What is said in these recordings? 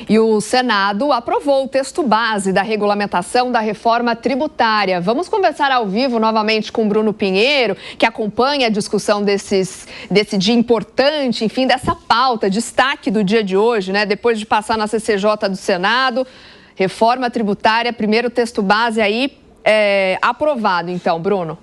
E o Senado aprovou o texto base da regulamentação da reforma tributária. Vamos conversar ao vivo novamente com Bruno Pinheiro, que acompanha a discussão desse dia importante, enfim, dessa pauta, destaque do dia de hoje, né? Depois de passar na CCJ do Senado, reforma tributária, primeiro texto base aí aprovado, então, Bruno.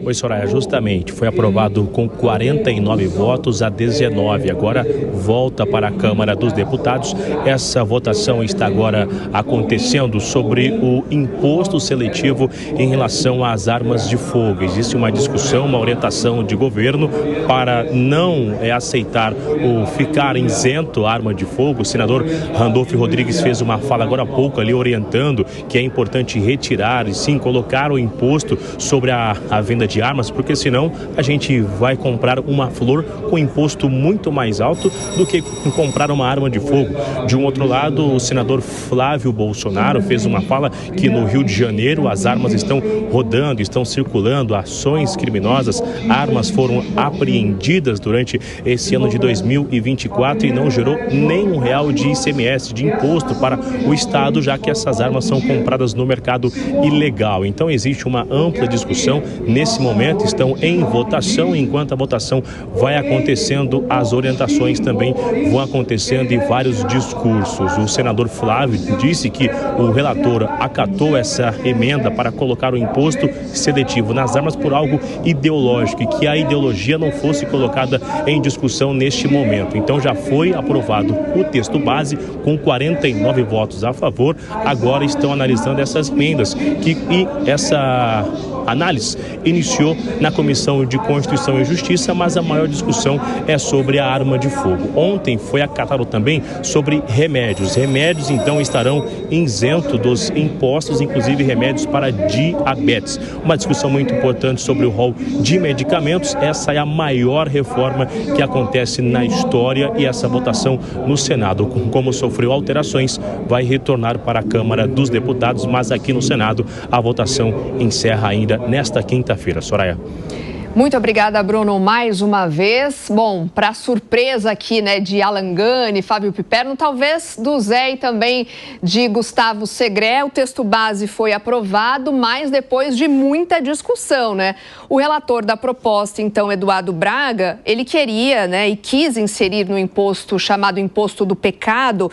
Oi, Soraya, justamente, foi aprovado com 49 votos a 19, agora volta para a Câmara dos Deputados. Essa votação está agora acontecendo sobre o imposto seletivo em relação às armas de fogo. Existe uma discussão, uma orientação de governo para não aceitar ou ficar isento a arma de fogo. O senador Randolfo Rodrigues fez uma fala agora há pouco ali orientando que é importante retirar e sim colocar o imposto sobre a venda de armas, porque senão a gente vai comprar uma flor com imposto muito mais alto do que comprar uma arma de fogo. De um outro lado, o senador Flávio Bolsonaro fez uma fala que no Rio de Janeiro as armas estão rodando, estão circulando, ações criminosas, armas foram apreendidas durante esse ano de 2024 e não gerou nem R$1 de ICMS, de imposto para o Estado, já que essas armas são compradas no mercado ilegal. Então existe uma ampla discussão. Nesse momento estão em votação, enquanto a votação vai acontecendo, as orientações também vão acontecendo e vários discursos. O senador Flávio disse que o relator acatou essa emenda para colocar o imposto seletivo nas armas por algo ideológico e que a ideologia não fosse colocada em discussão neste momento. Então já foi aprovado o texto base com 49 votos a favor. Agora estão analisando essas emendas e essa análise iniciou na Comissão de Constituição e Justiça, mas a maior discussão é sobre a arma de fogo. Ontem foi acatado também sobre remédios. Remédios, então, estarão isentos dos impostos, inclusive remédios para diabetes. Uma discussão muito importante sobre o rol de medicamentos. Essa é a maior reforma que acontece na história e essa votação no Senado, como sofreu alterações, vai retornar para a Câmara dos Deputados, mas aqui no Senado a votação encerra ainda nesta quinta-feira. Soraya. Muito obrigada, Bruno, mais uma vez. Bom, para surpresa aqui, né, de Alan Gani, Fábio Piperno, talvez do Zé e também de Gustavo Segré, o texto base foi aprovado, mas depois de muita discussão, né? O relator da proposta, então, Eduardo Braga, ele queria, né, e quis inserir no imposto chamado imposto do pecado,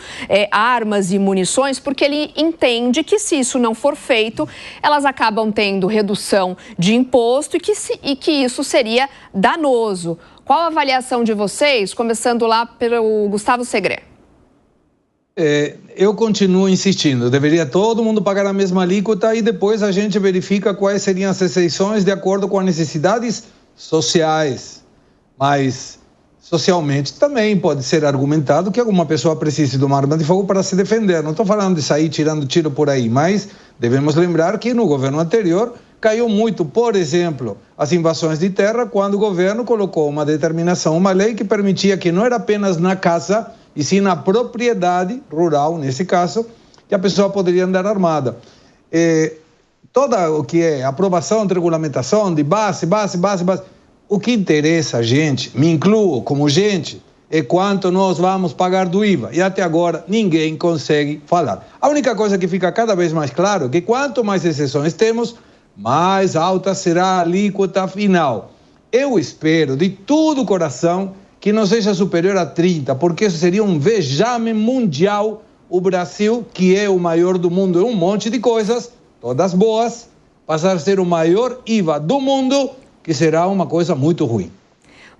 armas e munições, porque ele entende que se isso não for feito, elas acabam tendo redução de imposto e que isso seria danoso. Qual a avaliação de vocês, começando lá pelo Gustavo Segré? Eu continuo insistindo, deveria todo mundo pagar a mesma alíquota e depois a gente verifica quais seriam as exceções de acordo com as necessidades sociais. Mas socialmente também pode ser argumentado que alguma pessoa precise de uma arma de fogo para se defender. Não estou falando de sair tirando tiro por aí, mas devemos lembrar que no governo anterior caiu muito, por exemplo, as invasões de terra, quando o governo colocou uma determinação, uma lei que permitia que não era apenas na casa, e sim na propriedade rural, nesse caso, que a pessoa poderia andar armada. Toda o que é aprovação de regulamentação, de base, o que interessa a gente, me incluo como gente, é quanto nós vamos pagar do IVA. E até agora ninguém consegue falar. A única coisa que fica cada vez mais claro é que quanto mais exceções temos, mais alta será a alíquota final. Eu espero de todo o coração que não seja superior a 30%, porque isso seria um vexame mundial. O Brasil, que é o maior do mundo em um monte de coisas, todas boas, passar a ser o maior IVA do mundo, que será uma coisa muito ruim.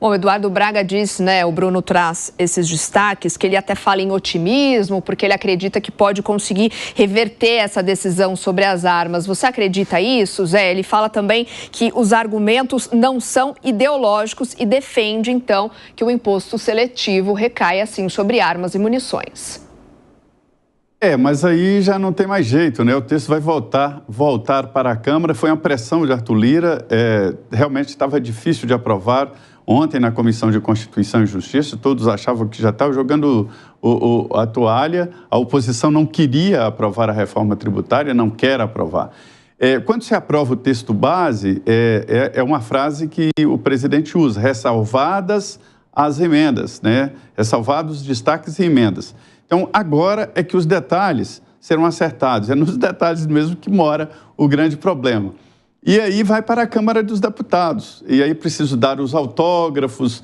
Bom, Eduardo Braga disse, né, o Bruno traz esses destaques, que ele até fala em otimismo, porque ele acredita que pode conseguir reverter essa decisão sobre as armas. Você acredita isso, Zé? Ele fala também que os argumentos não são ideológicos e defende, então, que o imposto seletivo recai, assim, sobre armas e munições. Mas aí já não tem mais jeito, né? O texto vai voltar para a Câmara. Foi uma pressão de Arthur Lira, realmente estava difícil de aprovar. Ontem, na Comissão de Constituição e Justiça, todos achavam que já estava jogando a toalha. A oposição não queria aprovar a reforma tributária, não quer aprovar. Quando se aprova o texto base, é uma frase que o presidente usa, ressalvadas as emendas, né? Ressalvados os destaques e emendas. Então, agora é que os detalhes serão acertados. É nos detalhes mesmo que mora o grande problema. E aí vai para a Câmara dos Deputados. E aí preciso dar os autógrafos,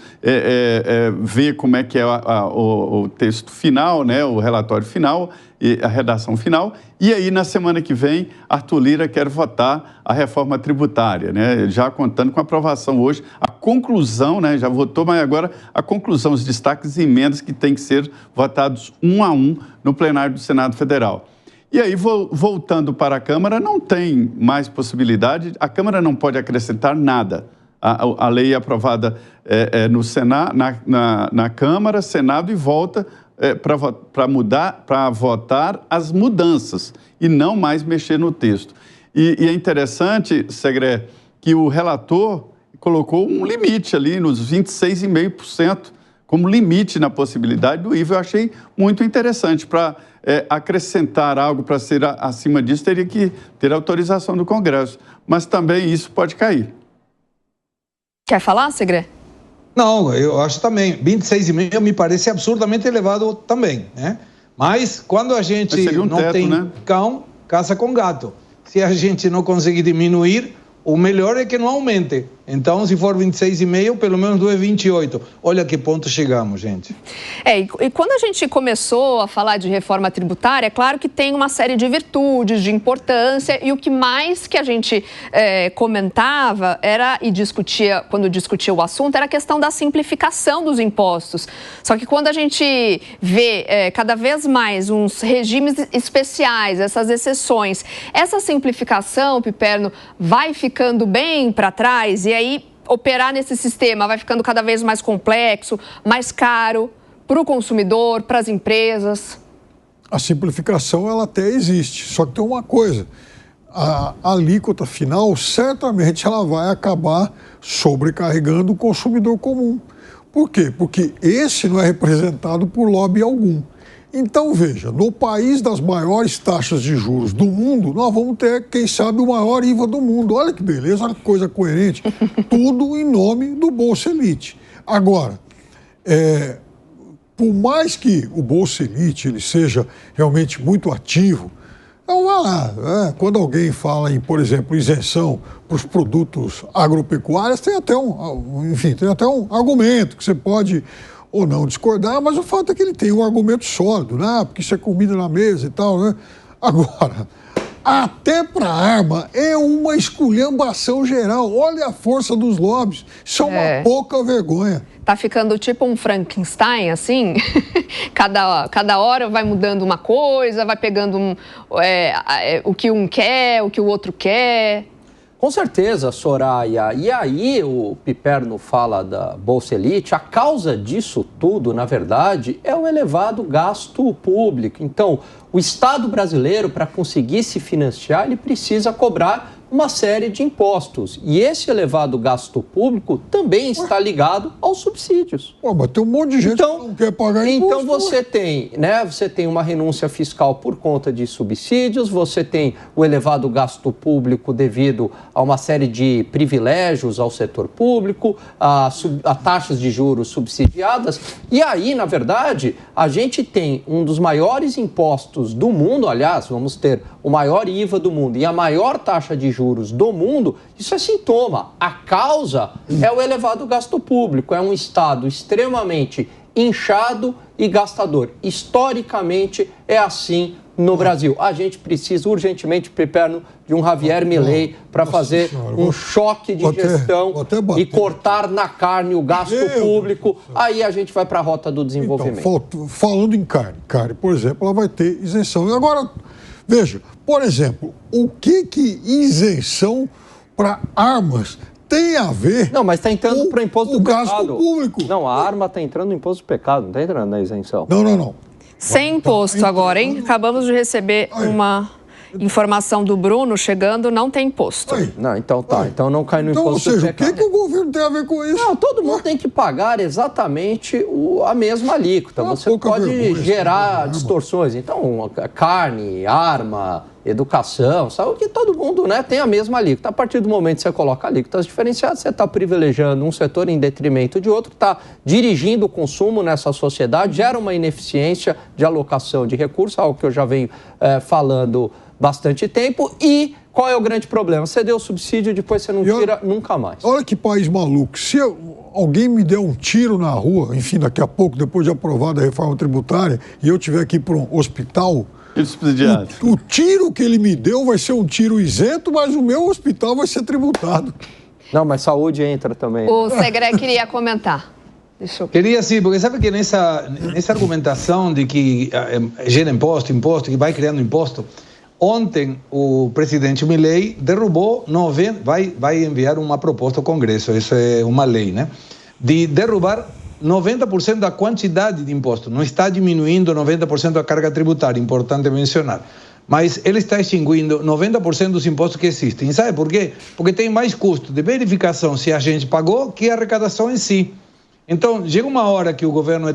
ver como é que é o texto final, né? O relatório final, e a redação final. E aí, na semana que vem, Arthur Lira quer votar a reforma tributária, né? Já contando com a aprovação hoje, a conclusão, né? Já votou, mas agora a conclusão, os destaques e emendas que têm que ser votados um a um no plenário do Senado Federal. E aí, voltando para a Câmara, não tem mais possibilidade, a Câmara não pode acrescentar nada. A lei é aprovada no Senado, na Câmara, Senado, e volta para votar as mudanças e não mais mexer no texto. E é interessante, Segré, que o relator colocou um limite ali nos 26,5% como limite na possibilidade do IVA. Eu achei muito interessante. Para acrescentar algo para ser acima disso, teria que ter autorização do Congresso. Mas também isso pode cair. Quer falar, Segré? Não, eu acho também. 26,5% me parece absurdamente elevado também, né? Mas quando a gente não teto, tem, né? Cão, caça com gato. Se a gente não conseguir diminuir, o melhor é que não aumente. Então, se for 26,5%, pelo menos 2,28%. Olha que ponto chegamos, gente. E quando a gente começou a falar de reforma tributária, é claro que tem uma série de virtudes, de importância, e o que mais que a gente comentava e discutia, quando discutia o assunto, era a questão da simplificação dos impostos. Só que quando a gente vê cada vez mais uns regimes especiais, essas exceções, essa simplificação, Piperno, vai ficando bem para trás, e aí operar nesse sistema vai ficando cada vez mais complexo, mais caro para o consumidor, para as empresas. A simplificação, ela até existe, só que tem uma coisa, a alíquota final certamente ela vai acabar sobrecarregando o consumidor comum. Por quê? Porque esse não é representado por lobby algum. Então, veja, no país das maiores taxas de juros do mundo, nós vamos ter, quem sabe, o maior IVA do mundo. Olha que beleza, olha que coisa coerente. Tudo em nome do Bolsa Elite. Agora, por mais que o Bolsa Elite ele seja realmente muito ativo, então vai lá, quando alguém fala em, por exemplo, isenção para os produtos agropecuários, tem até um argumento que você pode ou não discordar, mas o fato é que ele tem um argumento sólido, né? Porque isso é comida na mesa e tal, né? Agora, até para arma é uma esculhambação geral. Olha a força dos lobbies. Isso é uma pouca vergonha. Tá ficando tipo um Frankenstein, assim? cada hora vai mudando uma coisa, vai pegando o que um quer, o que o outro quer. Com certeza, Soraya. E aí o Piperno fala da Bolsa Elite. A causa disso tudo, na verdade, é o elevado gasto público. Então, o Estado brasileiro, para conseguir se financiar, ele precisa cobrar uma série de impostos. E esse elevado gasto público também está ligado aos subsídios. Mas tem um monte de gente que não quer pagar imposto. Então você tem uma renúncia fiscal por conta de subsídios, você tem o elevado gasto público devido a uma série de privilégios ao setor público, a taxas de juros subsidiadas. E aí, na verdade, a gente tem um dos maiores impostos do mundo, aliás, vamos ter o maior IVA do mundo e a maior taxa de juros do mundo. Isso é sintoma. A causa é o elevado gasto público. É um Estado extremamente inchado e gastador. Historicamente, é assim no Brasil. A gente precisa urgentemente, Piperno, de um Javier Milei para fazer um choque de gestão e cortar na carne o gasto público. Aí a gente vai para a rota do desenvolvimento. Então, falando em carne, por exemplo, ela vai ter isenção. E agora, veja, por exemplo, o que isenção para armas tem a ver? Não, mas está entrando para o imposto do pecado. Gasto público. Não, a arma está entrando no imposto do pecado, não está entrando na isenção. Não. Sem imposto agora, hein? Acabamos de receber uma Informação do Bruno chegando, não tem imposto. Não, então tá. Então não cai no imposto. Ou seja, o que o governo tem a ver com isso? Não, todo mundo tem que pagar exatamente a mesma alíquota. Você pode gerar distorções. Então, carne, arma, educação, saúde, todo mundo, né, tem a mesma alíquota. A partir do momento que você coloca alíquotas diferenciadas, você está privilegiando um setor em detrimento de outro, está dirigindo o consumo nessa sociedade, gera uma ineficiência de alocação de recursos, algo que eu já venho falando bastante tempo. E qual é o grande problema? Você deu o subsídio e depois você não tira nunca mais. Olha que país maluco. Se alguém me der um tiro na rua, enfim, daqui a pouco, depois de aprovada a reforma tributária, e eu tiver que ir para um hospital, o tiro que ele me deu vai ser um tiro isento, mas o meu hospital vai ser tributado. Não, mas saúde entra também. O Segré queria comentar. Queria sim, porque sabe que nessa argumentação de que gera imposto, que vai criando imposto, ontem o presidente Milei derrubou, vai enviar uma proposta ao Congresso, isso é uma lei, né? De derrubar 90% da quantidade de imposto. Não está diminuindo 90% da carga tributária, importante mencionar. Mas ele está extinguindo 90% dos impostos que existem. E sabe por quê? Porque tem mais custo de verificação se a gente pagou que a arrecadação em si. Então, chega uma hora que o governo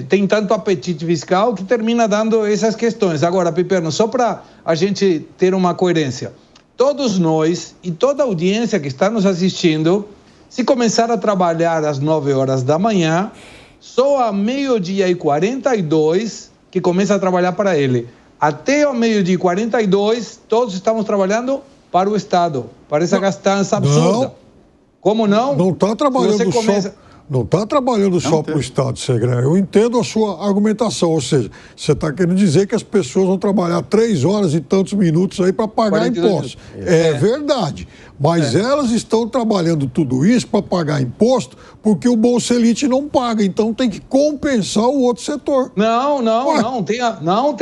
tem tanto apetite fiscal que termina dando essas questões. Agora, Piperno, só para a gente ter uma coerência, todos nós e toda a audiência que está nos assistindo, se começar a trabalhar às 9 horas da manhã, só a 12h42 que começa a trabalhar para ele. Até ao 12h42, todos estamos trabalhando para o Estado, para essa gastança absurda. Como não? Não está trabalhando Não está trabalhando só para o Estado, Segré. Eu entendo a sua argumentação, ou seja, você está querendo dizer que as pessoas vão trabalhar 3 horas e tantos minutos aí para pagar imposto. É verdade, mas elas estão trabalhando tudo isso para pagar imposto porque o Bolsa Elite não paga, então tem que compensar o outro setor. Não tem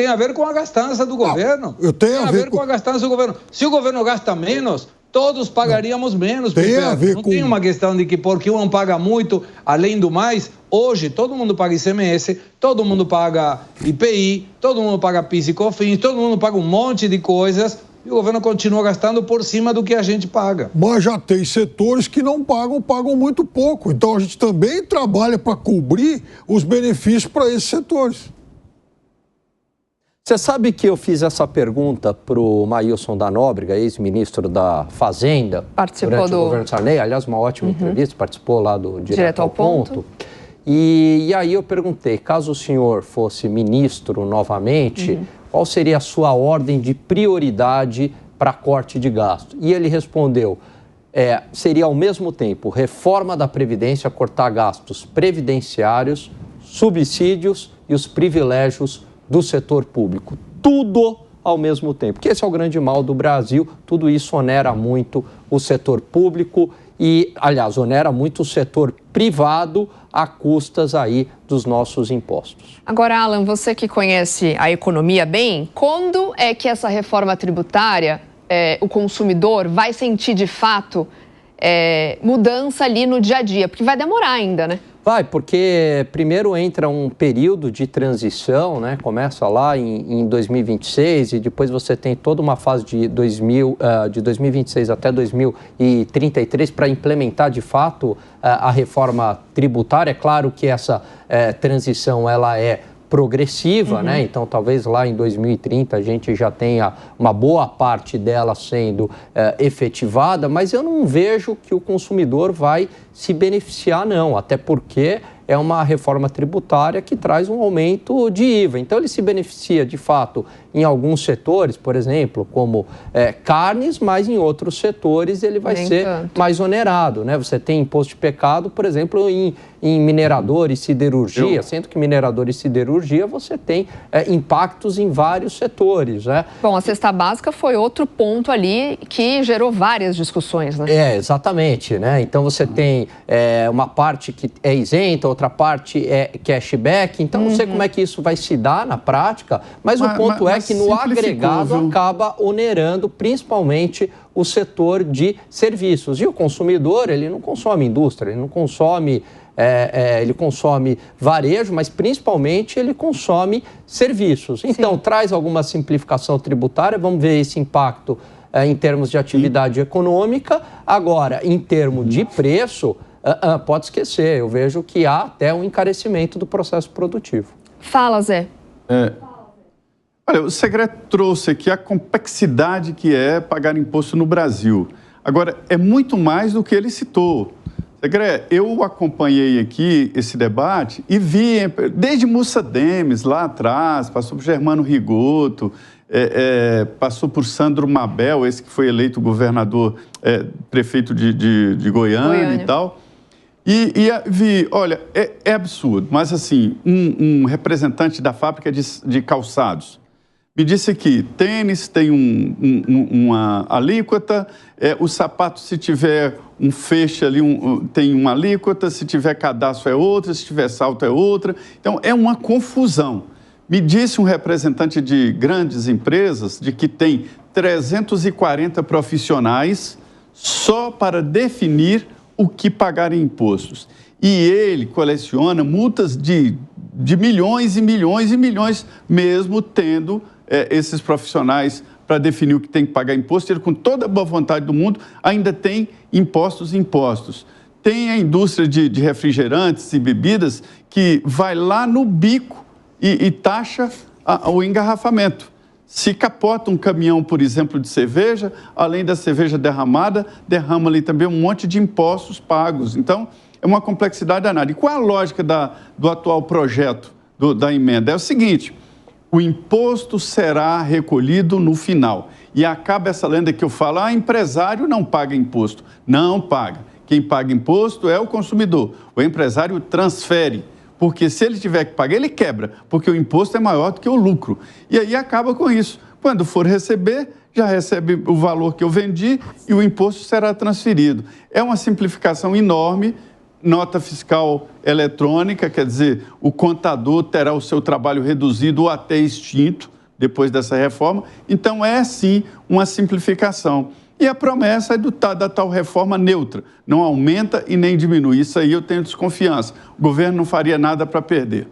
a ver com a gastança do governo. Tem a ver com a gastança do governo. Se o governo gasta menos, todos pagaríamos menos. Não tem uma questão de que porque um paga muito, além do mais, hoje todo mundo paga ICMS, todo mundo paga IPI, todo mundo paga PIS e COFINS, todo mundo paga um monte de coisas e o governo continua gastando por cima do que a gente paga. Mas já tem setores que não pagam muito pouco. Então a gente também trabalha para cobrir os benefícios para esses setores. Você sabe que eu fiz essa pergunta para o Maílson da Nóbrega, ex-ministro da Fazenda, durante o governo Sarney, aliás, uma ótima entrevista, participou lá do Direto ao Ponto. E aí eu perguntei, caso o senhor fosse ministro novamente, qual seria a sua ordem de prioridade para corte de gasto? E ele respondeu, seria ao mesmo tempo reforma da Previdência, cortar gastos previdenciários, subsídios e os privilégios do setor público, tudo ao mesmo tempo, que esse é o grande mal do Brasil, tudo isso onera muito o setor público e, aliás, onera muito o setor privado a custas aí dos nossos impostos. Agora, Alan, você que conhece a economia bem, quando é que essa reforma tributária, o consumidor vai sentir de fato mudança ali no dia a dia? Porque vai demorar ainda, né? Vai, porque primeiro entra um período de transição, né? Começa lá em 2026 e depois você tem toda uma fase de 2026 até 2033 para implementar de fato a reforma tributária. É claro que essa transição ela é progressiva, né? Então talvez lá em 2030 a gente já tenha uma boa parte dela sendo efetivada, mas eu não vejo que o consumidor vai se beneficiar não, até porque é uma reforma tributária que traz um aumento de IVA. Então ele se beneficia de fato em alguns setores, por exemplo, como carnes, mas em outros setores ele vai ser mais onerado, né? Você tem imposto de pecado, por exemplo, em minerador e siderurgia, sendo que minerador e siderurgia você tem impactos em vários setores, né? Bom, a cesta básica foi outro ponto ali que gerou várias discussões, né? Exatamente, né? Então você tem uma parte que é isenta, outra parte é cashback, então não sei como é que isso vai se dar na prática, mas o ponto é que no agregado acaba onerando principalmente o setor de serviços. E o consumidor, ele não consome indústria, ele não consome ele consome varejo, mas principalmente ele consome serviços. Então, traz alguma simplificação tributária, vamos ver esse impacto em termos de atividade econômica. Agora, em termos de preço, pode esquecer, eu vejo que há até um encarecimento do processo produtivo. Fala, Zé. Olha, o Segré trouxe aqui a complexidade que é pagar imposto no Brasil. Agora, é muito mais do que ele citou. Segré, eu acompanhei aqui esse debate e vi, desde Mussa Demes, lá atrás, passou por Germano Rigoto, passou por Sandro Mabel, esse que foi eleito governador, prefeito de Goiânia e tal. E vi, olha, é absurdo, mas assim, um representante da fábrica de calçados me disse que tênis tem uma alíquota, o sapato, se tiver um feixe ali, tem uma alíquota, se tiver cadastro é outra, se tiver salto é outra. Então, é uma confusão. Me disse um representante de grandes empresas de que tem 340 profissionais só para definir o que pagar em impostos. E ele coleciona multas de milhões e milhões e milhões, mesmo tendo esses profissionais para definir o que tem que pagar imposto. Ele, com toda a boa vontade do mundo, ainda tem impostos. Tem a indústria de refrigerantes e bebidas que vai lá no bico e taxa o engarrafamento. Se capota um caminhão, por exemplo, de cerveja, além da cerveja derramada, derrama ali também um monte de impostos pagos. Então, é uma complexidade danada. E qual é a lógica do atual projeto da emenda? É o seguinte: o imposto será recolhido no final. E acaba essa lenda que eu falo, empresário não paga imposto. Não paga. Quem paga imposto é o consumidor. O empresário transfere. Porque se ele tiver que pagar, ele quebra, porque o imposto é maior do que o lucro. E aí acaba com isso. Quando for receber, já recebe o valor que eu vendi e o imposto será transferido. É uma simplificação enorme. Nota fiscal eletrônica, quer dizer, o contador terá o seu trabalho reduzido ou até extinto depois dessa reforma. Então, é sim uma simplificação. E a promessa é da tal reforma neutra, não aumenta e nem diminui. Isso aí eu tenho desconfiança. O governo não faria nada para perder.